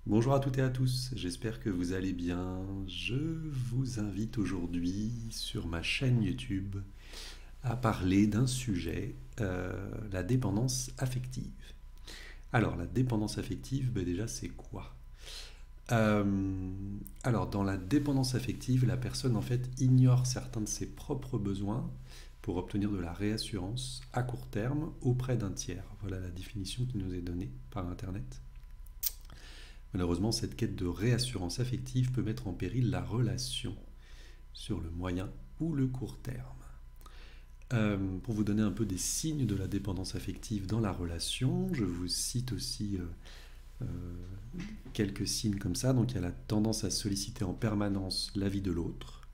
Bonjour à toutes et à tous, j'espère que vous allez bien. Je vous invite aujourd'hui sur ma chaîne YouTube à parler d'un sujet, la dépendance affective. Alors la dépendance affective, ben déjà c'est quoi? Euh, alors dans la dépendance affective, la personne en fait ignore certains de ses propres besoins pour obtenir de la réassurance à court terme auprès d'un tiers. Voilà la définition qui nous est donnée par Internet. Malheureusement, cette quête de réassurance affective peut mettre en péril la relation sur le moyen ou le court terme. Pour vous donner un peu des signes de la dépendance affective dans la relation, je vous cite aussi quelques signes comme ça. Donc il y a la tendance à solliciter en permanence l'avis de l'autre,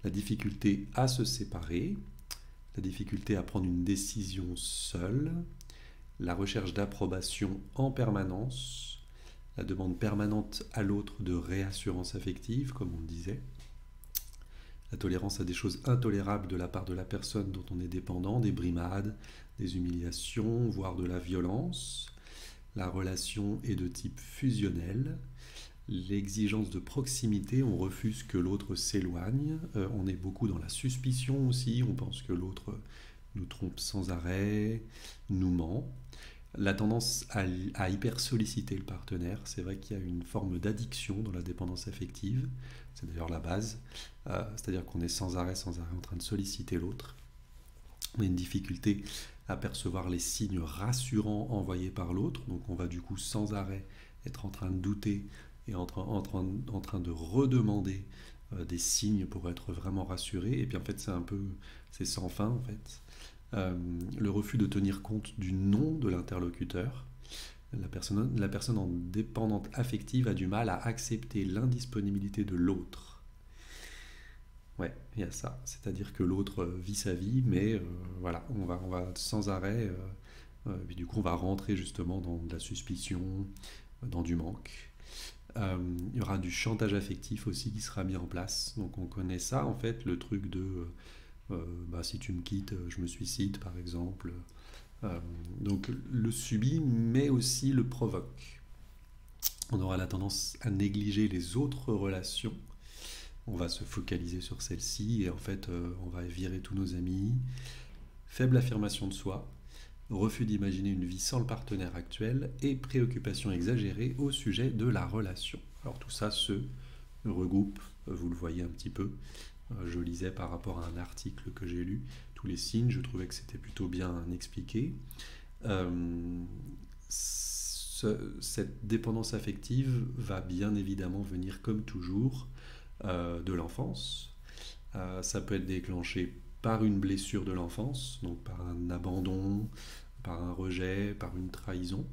la difficulté à se séparer, la difficulté à prendre une décision seule, la recherche d'approbation en permanence, la demande permanente à l'autre de réassurance affective, comme on le disait, la tolérance à des choses intolérables de la part de la personne dont on est dépendant, des brimades, des humiliations, voire de la violence. La relation est de type fusionnel. L'exigence de proximité, on refuse que l'autre s'éloigne. On est beaucoup dans la suspicion aussi, on pense que l'autre nous trompe sans arrêt, nous ment. La tendance à hyper solliciter le partenaire, c'est vrai qu'il y a une forme d'addiction dans la dépendance affective, c'est d'ailleurs la base, c'est-à-dire qu'on est sans arrêt en train de solliciter l'autre. On a une difficulté à percevoir les signes rassurants envoyés par l'autre, donc on va du coup sans arrêt être en train de douter et en train de redemander des signes pour être vraiment rassuré, et puis en fait c'est sans fin en fait. Le refus de tenir compte du nom de l'interlocuteur. La personne en dépendante affective a du mal à accepter l'indisponibilité de l'autre. Ouais, il y a ça. C'est-à-dire que l'autre vit sa vie, mais voilà, on va sans arrêt, et du coup on va rentrer justement dans de la suspicion, dans du manque. Il y aura du chantage affectif aussi qui sera mis en place. Donc on connaît ça en fait, le truc de si tu me quittes, je me suicide par exemple. Euh, donc le subit, mais aussi le provoque. On aura la tendance à négliger les autres relations. On va se focaliser sur celle-ci et en fait on va virer tous nos amis. Faible affirmation de soi, refus d'imaginer une vie sans le partenaire actuel et préoccupation exagérée au sujet de la relation. Alors tout ça se regroupe, vous le voyez un petit peu. Je lisais par rapport à un article que j'ai lu tous les signes, je trouvais que c'était plutôt bien expliqué. Euh, Cette dépendance affective va bien évidemment venir comme toujours de l'enfance. Ça peut être déclenché par une blessure de l'enfance, donc par un abandon, par un rejet, par une trahison.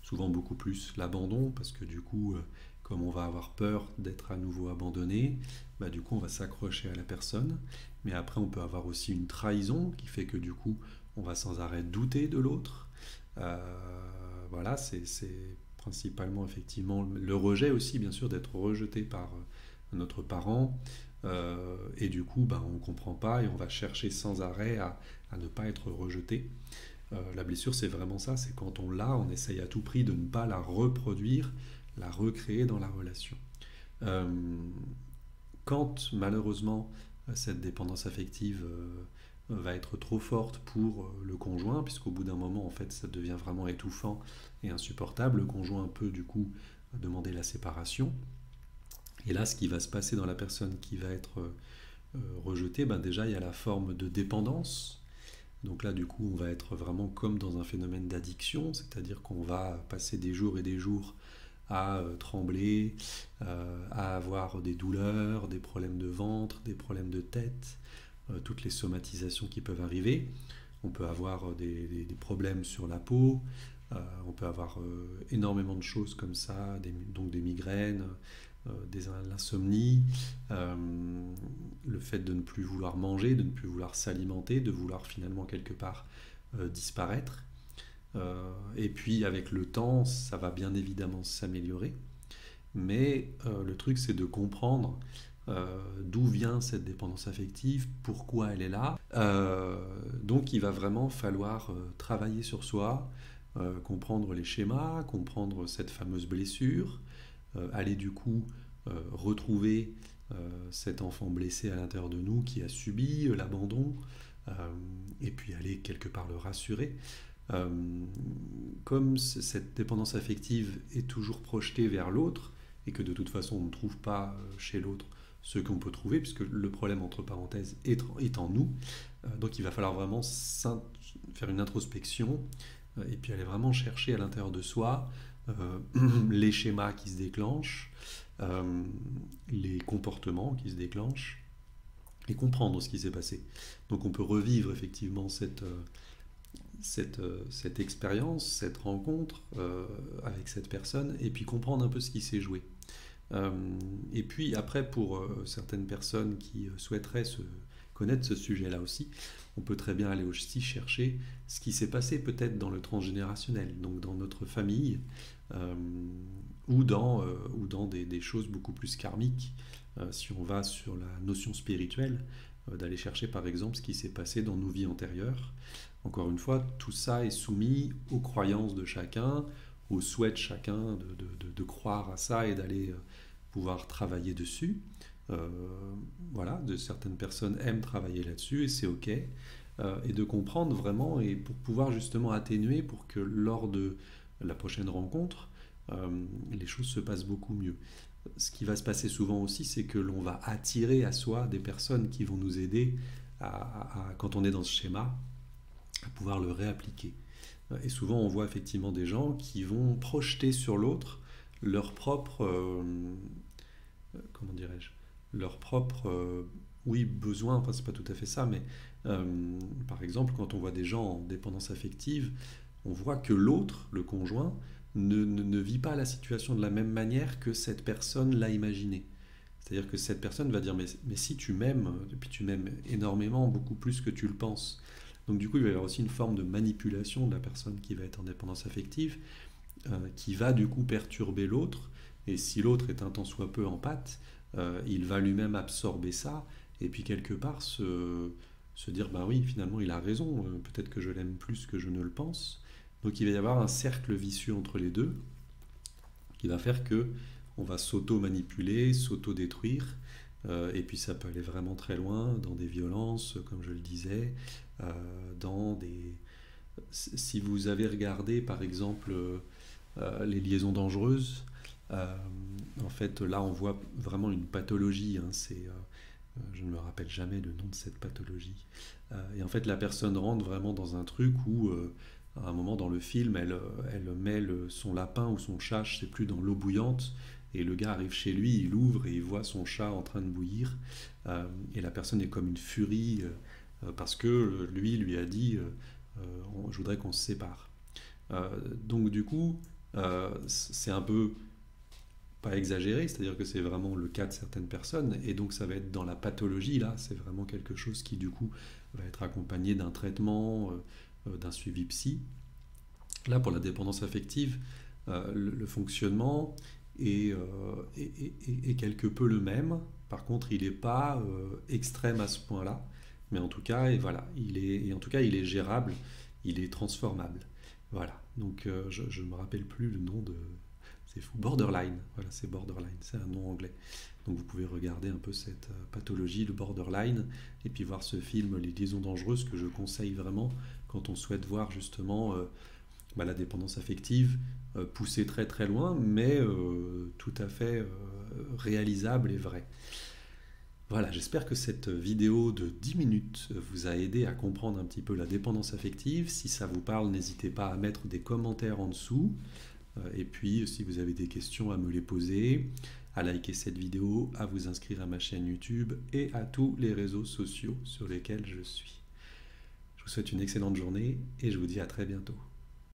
Souvent beaucoup plus l'abandon, parce que du coup, comme on va avoir peur d'être à nouveau abandonné, bah, du coup on va s'accrocher à la personne. Mais après on peut avoir aussi une trahison qui fait que du coup on va sans arrêt douter de l'autre. Voilà, c'est principalement effectivement le rejet aussi, bien sûr, d'être rejeté par notre parent. Et du coup, ben, on ne comprend pas et on va chercher sans arrêt à ne pas être rejeté. La blessure, c'est vraiment ça, c'est quand on l'a, on essaye à tout prix de ne pas la reproduire, la recréer dans la relation. Euh, Quand malheureusement cette dépendance affective va être trop forte pour le conjoint, puisqu'au bout d'un moment, en fait, ça devient vraiment étouffant et insupportable, le conjoint peut du coup demander la séparation. Et là, ce qui va se passer dans la personne qui va être rejetée, ben déjà, il y a la forme de dépendance. Donc là, du coup, on va être vraiment comme dans un phénomène d'addiction, c'est-à-dire qu'on va passer des jours et des jours à trembler, à avoir des douleurs, des problèmes de ventre, des problèmes de tête, toutes les somatisations qui peuvent arriver. On peut avoir des problèmes sur la peau, on peut avoir énormément de choses comme ça, donc des migraines, l'insomnie, euh, le fait de ne plus vouloir manger, de ne plus vouloir s'alimenter, de vouloir finalement quelque part disparaître. Et puis avec le temps, ça va bien évidemment s'améliorer. Mais le truc, c'est de comprendre d'où vient cette dépendance affective, pourquoi elle est là. Donc il va vraiment falloir travailler sur soi, comprendre les schémas, comprendre cette fameuse blessure, aller du coup retrouver cet enfant blessé à l'intérieur de nous qui a subi l'abandon, et puis aller quelque part le rassurer. Euh, Comme cette dépendance affective est toujours projetée vers l'autre, et que de toute façon on ne trouve pas chez l'autre ce qu'on peut trouver, puisque le problème entre parenthèses est en nous, donc il va falloir vraiment faire une introspection, et puis aller vraiment chercher à l'intérieur de soi les schémas qui se déclenchent, les comportements qui se déclenchent, et comprendre ce qui s'est passé. Donc on peut revivre effectivement cette expérience, cette rencontre avec cette personne, et puis comprendre un peu ce qui s'est joué. Et puis après, pour certaines personnes qui souhaiteraient connaître ce sujet-là aussi, on peut très bien aller aussi chercher ce qui s'est passé peut-être dans le transgénérationnel, donc dans notre famille, ou dans des choses beaucoup plus karmiques, si on va sur la notion spirituelle, d'aller chercher par exemple ce qui s'est passé dans nos vies antérieures. Encore une fois, tout ça est soumis aux croyances de chacun, aux souhaits de chacun de croire à ça et d'aller pouvoir travailler dessus. Voilà, certaines personnes aiment travailler là-dessus et c'est ok. Et de comprendre vraiment, et pour pouvoir justement atténuer, pour que lors de la prochaine rencontre, les choses se passent beaucoup mieux. Ce qui va se passer souvent aussi, c'est que l'on va attirer à soi des personnes qui vont nous aider quand on est dans ce schéma, à pouvoir le réappliquer. Et souvent, on voit effectivement des gens qui vont projeter sur l'autre leur propre, comment dirais-je, leur propre, oui, besoin, enfin c'est pas tout à fait ça, mais par exemple, quand on voit des gens en dépendance affective, on voit que l'autre, le conjoint, ne vit pas la situation de la même manière que cette personne l'a imaginé. C'est-à-dire que cette personne va dire mais si tu m'aimes, et puis tu m'aimes énormément, beaucoup plus que tu le penses. Donc du coup, il va y avoir aussi une forme de manipulation de la personne qui va être en dépendance affective, qui va du coup perturber l'autre. Et si l'autre est un tant soit peu en pâte, il va lui-même absorber ça, et puis quelque part se dire, ben oui, finalement il a raison, peut-être que je l'aime plus que je ne le pense. Donc il va y avoir un cercle vicieux entre les deux, qui va faire que on va s'auto-manipuler, s'auto-détruire, et puis ça peut aller vraiment très loin, dans des violences, comme je le disais, dans des... Si vous avez regardé, par exemple, les liaisons dangereuses, en fait, là, on voit vraiment une pathologie, hein, je ne me rappelle jamais le nom de cette pathologie. Et en fait, la personne rentre vraiment dans un truc où, à un moment dans le film, elle met son lapin ou son chat, je ne sais plus, dans l'eau bouillante, et le gars arrive chez lui, il ouvre et il voit son chat en train de bouillir, et la personne est comme une furie, parce que lui a dit je voudrais qu'on se sépare. Donc du coup, c'est un peu pas exagéré, c'est-à-dire que c'est vraiment le cas de certaines personnes, et donc ça va être dans la pathologie, là, c'est vraiment quelque chose qui du coup va être accompagné d'un traitement, d'un suivi psy. Là, pour la dépendance affective, le fonctionnement est quelque peu le même. Par contre, il n'est pas extrême à ce point-là, mais en tout cas, et voilà, et en tout cas, il est gérable, il est transformable. Voilà. Donc, je ne me rappelle plus le nom de. C'est fou. Borderline. Voilà, c'est borderline. C'est un nom anglais. Donc, vous pouvez regarder un peu cette pathologie, le borderline, et puis voir ce film, Les liaisons dangereuses, que je conseille vraiment quand on souhaite voir justement la dépendance affective poussée très très loin, mais tout à fait réalisable et vrai. Voilà, j'espère que cette vidéo de 10 minutes vous a aidé à comprendre un petit peu la dépendance affective. Si ça vous parle, n'hésitez pas à mettre des commentaires en dessous. Et puis, si vous avez des questions, à me les poser, à liker cette vidéo, à vous inscrire à ma chaîne YouTube et à tous les réseaux sociaux sur lesquels je suis. Je vous souhaite une excellente journée et je vous dis à très bientôt.